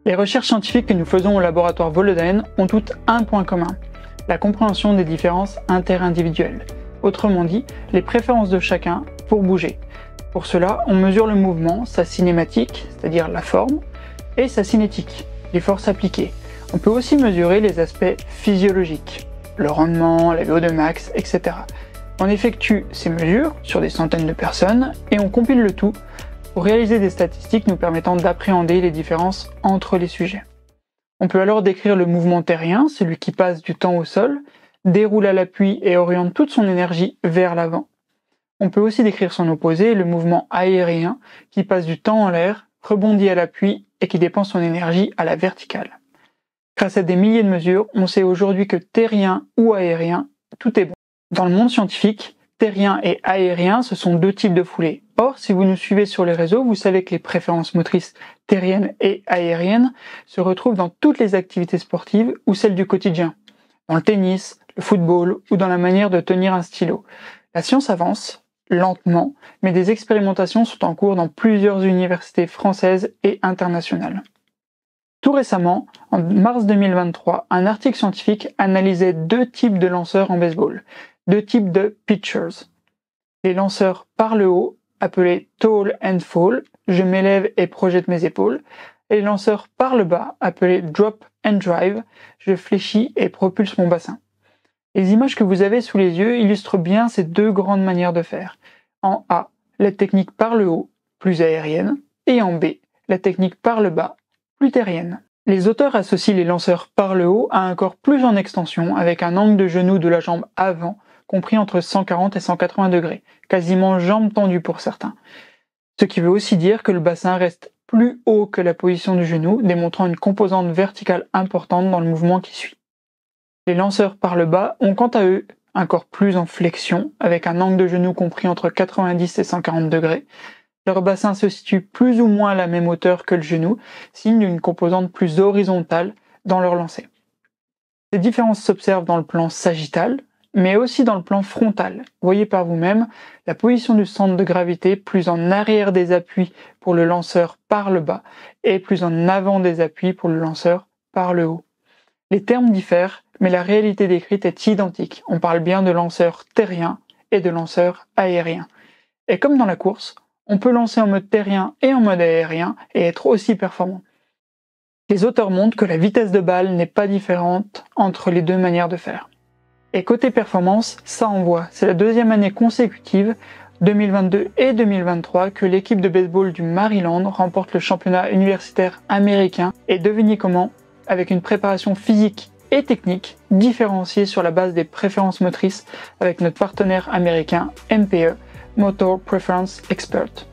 Les recherches scientifiques que nous faisons au laboratoire Volodaen ont toutes un point commun, la compréhension des différences interindividuelles. Autrement dit, les préférences de chacun pour bouger. Pour cela, on mesure le mouvement, sa cinématique, c'est-à-dire la forme, et sa cinétique, les forces appliquées. On peut aussi mesurer les aspects physiologiques, le rendement, la VO2 max, etc. On effectue ces mesures sur des centaines de personnes et on compile le tout pour réaliser des statistiques nous permettant d'appréhender les différences entre les sujets. On peut alors décrire le mouvement terrien, celui qui passe du temps au sol, déroule à l'appui et oriente toute son énergie vers l'avant. On peut aussi décrire son opposé, le mouvement aérien, qui passe du temps en l'air, rebondit à l'appui et qui dépense son énergie à la verticale. Grâce à des milliers de mesures, on sait aujourd'hui que terrien ou aérien, tout est bon. Dans le monde scientifique, terrien et aérien, ce sont deux types de foulées. Or, si vous nous suivez sur les réseaux, vous savez que les préférences motrices terriennes et aériennes se retrouvent dans toutes les activités sportives ou celles du quotidien, dans le tennis, le football ou dans la manière de tenir un stylo. La science avance, lentement, mais des expérimentations sont en cours dans plusieurs universités françaises et internationales. Tout récemment, en mars 2023, un article scientifique analysait deux types de lanceurs en baseball, deux types de pitchers. Les lanceurs par le haut, appelés tall and fall, je m'élève et projette mes épaules, et les lanceurs par le bas, appelés drop and drive, je fléchis et propulse mon bassin. Les images que vous avez sous les yeux illustrent bien ces deux grandes manières de faire. En A, la technique par le haut, plus aérienne, et en B, la technique par le bas, plus terrienne. Les auteurs associent les lanceurs par le haut à un corps plus en extension, avec un angle de genou de la jambe avant, compris entre 140 et 180 degrés, quasiment jambes tendues pour certains. Ce qui veut aussi dire que le bassin reste plus haut que la position du genou, démontrant une composante verticale importante dans le mouvement qui suit. Les lanceurs par le bas ont quant à eux un corps plus en flexion, avec un angle de genou compris entre 90 et 140 degrés. Leur bassin se situe plus ou moins à la même hauteur que le genou, signe d'une composante plus horizontale dans leur lancer. Ces différences s'observent dans le plan sagittal, mais aussi dans le plan frontal. Voyez par vous-même la position du centre de gravité plus en arrière des appuis pour le lanceur par le bas et plus en avant des appuis pour le lanceur par le haut. Les termes diffèrent, mais la réalité décrite est identique. On parle bien de lanceur terrien et de lanceur aérien. Et comme dans la course, on peut lancer en mode terrien et en mode aérien et être aussi performant. Les auteurs montrent que la vitesse de balle n'est pas différente entre les deux manières de faire. Et côté performance, ça envoie. C'est la deuxième année consécutive, 2022 et 2023, que l'équipe de baseball du Maryland remporte le championnat universitaire américain. Et devinez comment, avec une préparation physique et technique différenciée sur la base des préférences motrices avec notre partenaire américain MPE, Motor Preference Expert.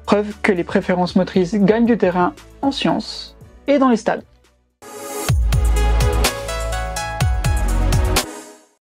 Preuve que les préférences motrices gagnent du terrain en sciences et dans les stades.